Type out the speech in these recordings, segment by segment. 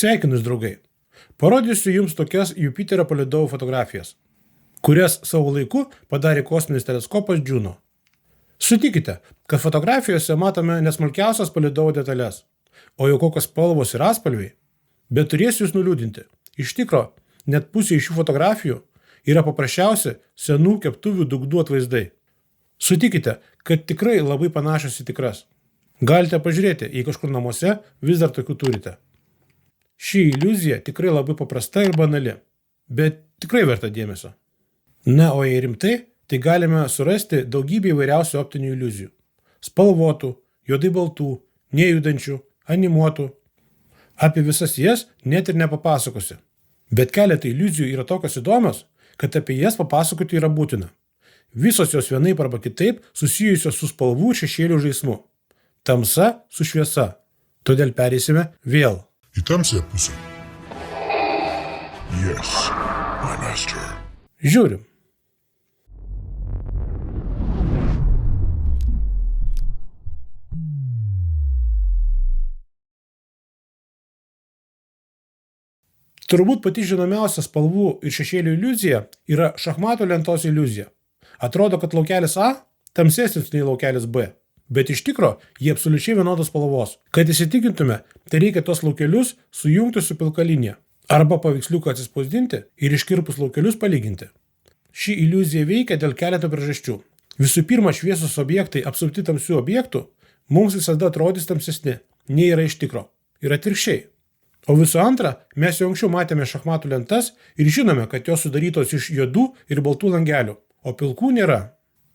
Sveikinus, draugai. Parodysiu jums tokias Jupiterio palydovų fotografijas, kurias savo laiku padarė kosminis teleskopas Juno. Sutikite, kad fotografijose matome nesmulkiausias palydovų detalės, o jau kokios spalvos ir atspalviai. Bet turėsiu jūs nuliūdinti. Iš tikro, net pusė iš šių fotografijų yra paprasčiausi senų keptuvių dugdų atvaizdai. Sutikite, kad tikrai labai panašios į tikras. Galite pažiūrėti, jei kažkur namuose vis dar tokių turite. Ši iliuzija tikrai labai paprasta ir banali, bet tikrai verta dėmesio. Na, o jei rimtai, tai galime surasti daugybę įvairiausių optinių iliuzijų. Spalvotų, juodai baltų, nejudančių, animuotų. Apie visas jas net ir nepapasakosiu. Bet keletą iliuzijų yra tokios įdomios, kad apie jas papasakoti yra būtina. Visos jos vienaip arba kitaip susijusios su spalvų ir šešėlių žaismu. Tamsa su šviesa. Todėl pereisime vėl į tamsiąją pusę. Yes, my master. Žiūrim. Turbūt pati žinomiausia spalvų ir šešėlių iliuzija yra šachmatų lentos iliuzija. Atrodo, kad laukelis A tamsesnis nei laukelis B, bet iš tikro jie absoliučiai vienodos spalvos. Kad įsitikintume, tai reikia tos laukelius sujungti su pilka linija arba paveiksliuką atsispausdinti ir iškirpus laukelius palyginti. Ši iliuzija veikia dėl keleto priežasčių. Visų pirma, šviesus objektai apsupti tamsių objektų mums visada atrodys tamsesni, nei yra iš tikro. Ir atvirkščiai. O visų antra, mes jau anksčiau matėme šachmatų lentas ir žinome, kad jos sudarytos iš juodų ir baltų langelių, o pilkų nėra.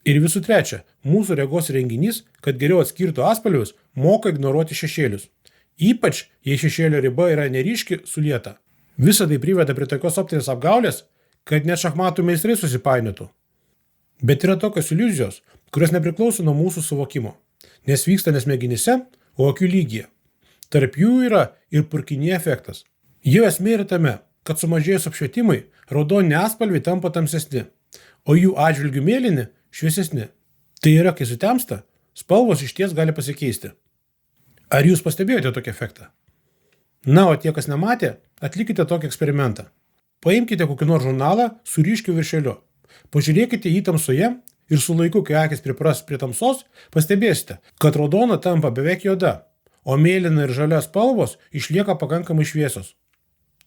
Ir visų trečia, mūsų regos renginys, kad geriau atskirtų atspalvius, moka ignoruoti šešėlius. Ypač, jei šešėlio riba yra neryški, sulieta. Visa tai priveda prie tokios optinės apgaulės, kad net šachmatų meistrai susipainiotų. Bet yra tokios iliuzijos, kurios nepriklauso nuo mūsų suvokimo, nes vyksta ne smegenyse, o akių lygyje. Tarp jų yra ir purkinė efektas. Jo esmė yra tame, kad sumažėjus apšvietimui, raudoni atspalviai tampa tamsesni, o jų atžvilgių mėlyni šviesesni. Tai yra, kai sutemsta, spalvos išties gali pasikeisti. Ar jūs pastebėjote tokį efektą? Na, o tie, kas nematė, atlikite tokį eksperimentą. Paimkite kokį nors žurnalą su ryškiu viršeliu. Pažiūrėkite jį tamsoje ir su laiku, kai akis pripras prie tamsos, pastebėsite, kad raudona tampa beveik juoda, o mėlyna ir žalia spalvos išlieka pakankamai šviesos.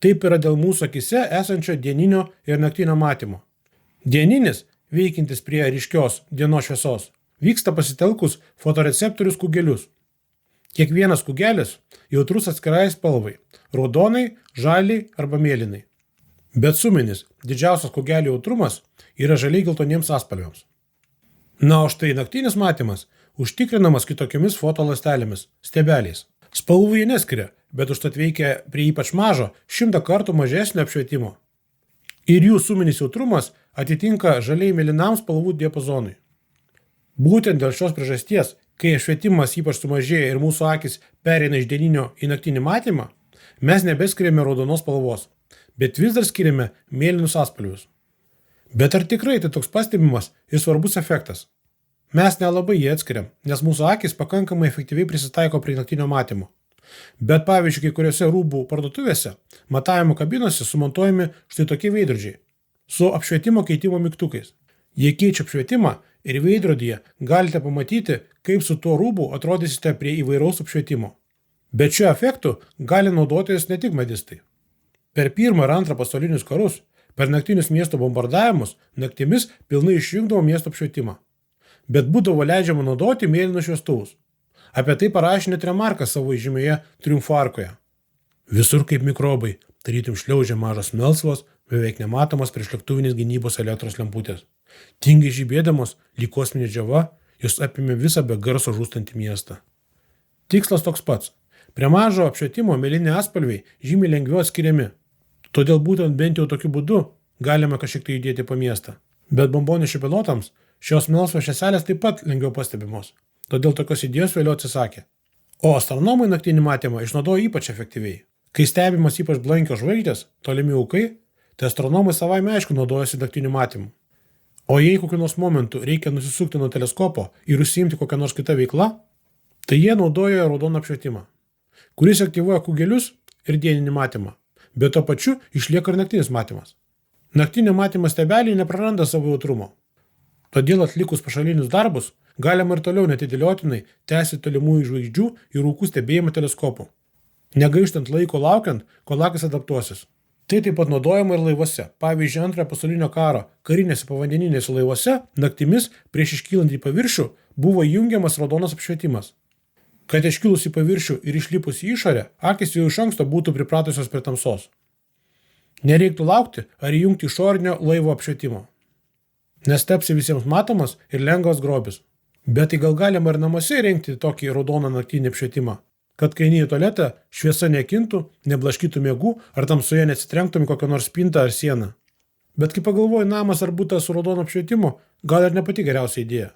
Taip yra dėl mūsų akise esančio dieninio ir naktinio matymo. Dieninis, veikiantis prie ryškios dienos šviesos, vyksta pasitelkus fotoreceptorius kugelius. Kiekvienas kugelis jautrus atskirai spalvai – raudonai, žaliai arba mėlynai. Bet suminis, didžiausias kugelių jautrumas yra žaliai geltoniems atspalviams. Na, o štai naktinis matymas užtikrinamas kitokiomis fotoląstelėmis – stebeliais. Spalvų jie neskiria, bet užtat veikia prie ypač mažo 100 kartų mažesnio apšvietimo. Ir jų suminis jautrumas atitinka žaliai mėlynam spalvų diapazonui. Būtent dėl šios priežasties, kai apšvietimas ypač sumažėja ir mūsų akis pereina iš dieninio į naktinį matymą, mes nebeskiriame raudonos spalvos, bet vis dar skiriame mėlynus atspalvius. Bet ar tikrai tai toks pastebimas ir svarbus efektas? Mes nelabai jį atskiriam, nes mūsų akis pakankamai efektyviai prisitaiko prie naktinio matymo. Bet pavyzdžiui, kai kuriuose rūbų parduotuvėse matavimo kabinose sumontuojami štai tokie veidrodžiai su apšvietimo keitimo mygtukais. Jei keičia apšvietimą ir veidrodyje galite pamatyti, kaip su tuo rūbu atrodysite prie įvairaus apšvietimo. Bet šiuo efektu gali naudotis ne tik medistai. Per Pirmą ir Antrą pasaulinius karus, per naktinius miesto bombardavimus, naktimis pilnai išjungdavo miesto apšvietimą. Bet būdavo leidžiama naudoti mėlynus šviestuvus. Apie tai parašė net Remarkas savo įžymėje Triumfo arkoje. Visur kaip mikrobai, tarytum šliaužia mažos melsvos, beveik nematomos priešlėktuvinės gynybos elektros lemputės. Tingiai žibėdamos, lyg kosminė džiova, jos apėmė visą be garso žūstantį miestą. Tikslas toks pats. Prie mažo apšvietimo mėlyni atspalviai žymiai lengviau atskiriami. Todėl būtent bent jau tokiu būdu galime kažkiek tai judėti po miestą. Bet bombonešių pilotams šios melsvos švieselės taip pat lengviau pastebimos. Todėl tokios idėjos vėliau atsisakė. O astronomai naktinį matymą išnaudojo ypač efektyviai. Kai stebimas ypač blankios žvaigždės, tolimi aukai, tai astronomai savaime aišku naudojasi naktiniu matymu. O jei kokiu nors momentu reikia nusisukti nuo teleskopo ir užsiimti kokią nors kitą veiklą, tai jie naudoja raudoną apšvietimą, kuris aktyvuoja kugelius ir dieninį matymą, bet tuo pačiu išlieka ir naktinis matymas. Naktinio matymo stebeliai nepraranda savo jautrumo. Todėl atlikus pašalinius darbus galima ir toliau netidėliotinai tęsti tolimųjų žvaigždžių ir rūkų stebėjimą teleskopu, negaištant laiko laukiant, kol akys adaptuosis. Tai taip pat naudojama ir laivuose. Pavyzdžiui, Antrojo pasaulinio karo karinėse povandeninėse laivuose naktimis prieš iškylant į paviršių buvo jungiamas raudonas apšvietimas, kad iškilus į paviršių ir išlipus į išorę, akys jau iš anksto būtų pripratusios prie tamsos. Nereiktų laukti ar įjungti išorinio laivo apšvietimo, nes tapsi visiems matomas ir lengvas grobis. Bet tai gal galima ir namuose įrengti tokį raudoną naktinį apšvietimą, kad kai eini į tualetą, šviesa nekintų, neblaškytų miegų ar tamsoje neatsitrenktum į kokią nors spintą ar sieną. Bet kai pagalvoji, namas ar butas su raudonu apšvietimu, gal ir ne pati geriausia idėja.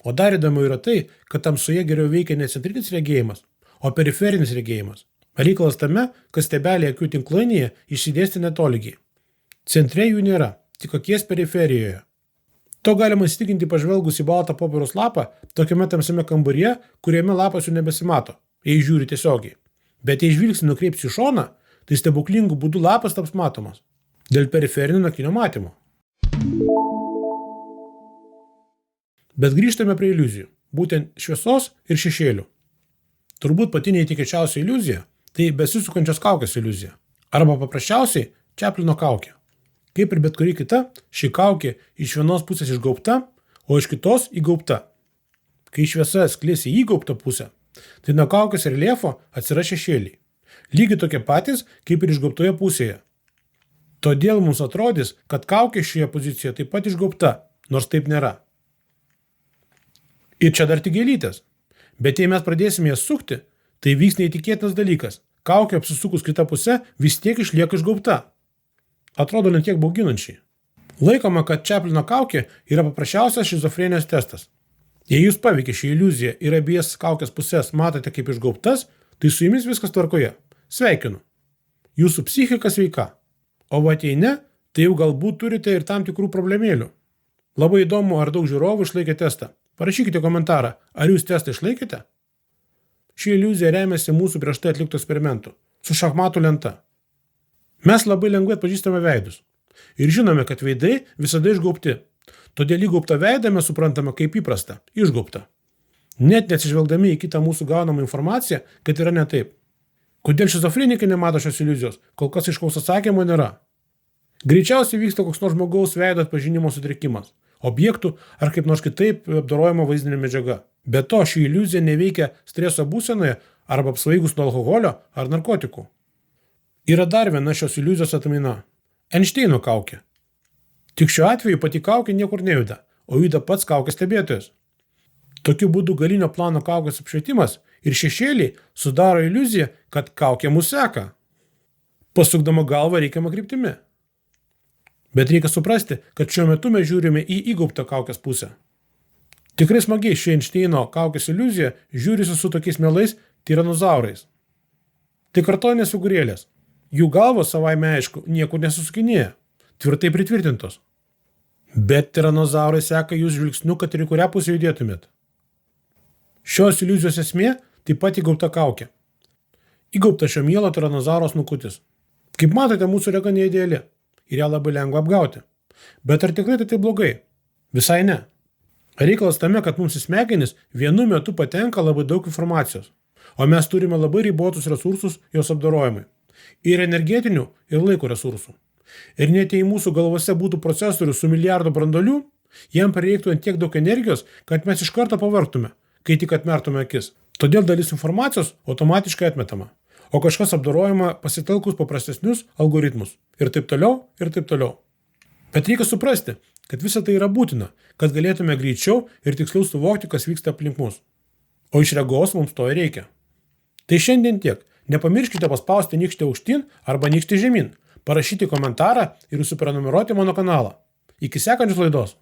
O dar įdomu yra tai, kad tamsoje geriau veikia ne centrinis regėjimas, o periferinis regėjimas. Reikalas tame, kad stebeliai akių tinklainėje išsidėstė netolygiai. Centre jų nėra, tik akies periferijoje. To galima įsitikinti pažvelgus į baltą popieriaus lapą tokiame tamsiame kambaryje, kuriame lapas jau nebesimato, jei žiūri tiesiogiai. Bet jei žvilgsnį nukreipsi į šoną, tai stebuklingų būdų lapas taps matomas dėl periferinio naktinio matymo. Bet grįžtame prie iliuzijų, būtent šviesos ir šešėlių. Turbūt pati neįtikėčiausia iliuzija – tai besisukančios kaukės iliuzija. Arba paprasčiausiai Čaplino kaukė. Kaip ir bet kuri kita, ši kaukė iš vienos pusės išgaubta, o iš kitos įgaubta. Kai šviesa sklis į įgaubtą pusę, tai nuo kaukės reljefo atsiras šešėliai. Lygiai tokie patys, kaip ir išgaubtoje pusėje. Todėl mums atrodys, kad kaukė šioje pozicijoje taip pat išgaubta, nors taip nėra. Ir čia dar tik gėlytės. Bet jei mes pradėsime jas sukti, tai vyks neįtikėtinas dalykas. Kaukė apsisukus kitą pusę vis tiek išlieka išgaubta. Atrodo net kiek bauginančiai. Laikoma, kad Čaplino kaukė yra paprasčiausias šizofrenijos testas. Jei jūs paveikė šį iliuziją ir abies kaukės pusės matote kaip išgaubtas, tai su jumis viskas tvarkoje. Sveikinu. Jūsų psichika sveika. O jei ne, tai jau galbūt turite ir tam tikrų problemėlių. Labai įdomu, ar daug žiūrovų išlaikė testą. Parašykite komentarą, ar jūs testą išlaikėte? Ši iliuzija remiasi mūsų prieš tai atliktų eksperimentų su šachmatų lenta. Mes labai lengvai atpažįstame veidus ir žinome, kad veidai visada išgaubti. Todėl įgaubtą veidą mes suprantame kaip įprasta – išgaubtą. Net neatsižvelgdami į kitą mūsų gaunamą informaciją, kad yra ne taip. Kodėl šizofrenikai nemato šios iliuzijos, kol kas aiškaus atsakymo nėra. Greičiausiai vyksta koks nors žmogaus veido atpažinimo sutrikimas, objektų ar kaip nors kitaip apdorojama vaizdinė medžiaga. Be to, ši iliuzija neveikia streso būsenoje arba apsvaigus nuo alkoholio ar narkotikų. Yra dar viena šios iliuzijos atmaina – Einšteino kaukė. Tik šiuo atveju pati kaukė niekur nejuda, o juda pats kaukės stebėtojas. Tokiu būdu galinio plano kaukės apšvietimas ir šešėliai sudaro iliuziją, kad kaukė mus seka, pasukdama galvą reikiamą kryptimi. Bet reikia suprasti, kad šiuo metu mes žiūrime į įgaubtą kaukės pusę. Tikrai smagiai ši Einšteino kaukės iliuzija žiūrisi su tokiais mielais tiranozaurais. Tai kartoninės figūrėlės. Jų galvos savaime aišku niekur nesusukinėja, tvirtai pritvirtintos. Bet tiranozaurai seka jūs žvilgsniu, kad ir į kurią pusę judėtumėt. Šios iliuzijos esmė taip pat įgaubta kaukė. Įgaubta šio mielo tiranozauro snukutis. Kaip matote, mūsų rega neideali ir ją labai lengva apgauti. Bet ar tikrai tai blogai? Visai ne. Reikalas tame, kad mums į smegenis vienu metu patenka labai daug informacijos, o mes turime labai ribotus resursus jos apdorojimui. Ir energetinių, ir laiko resursų. Ir net jei mūsų galvose būtų procesorius su milijardu branduolių, jam prireiktų tiek daug energijos, kad mes iš karto pavargtume, kai tik atmertume akis. Todėl dalis informacijos automatiškai atmetama, o kažkas apdorojama pasitelkus paprastesnius algoritmus. Ir taip toliau, ir taip toliau. Bet reikia suprasti, kad visa tai yra būtina, kad galėtume greičiau ir tiksliau suvokti, kas vyksta aplink mus. O iš regos mums to ir reikia. Tai šiandien tiek. Nepamirškite paspausti nykštį aukštyn arba nykštį žemyn, parašyti komentarą ir užsiprenumeruoti mano kanalą. Iki sekančios laidos.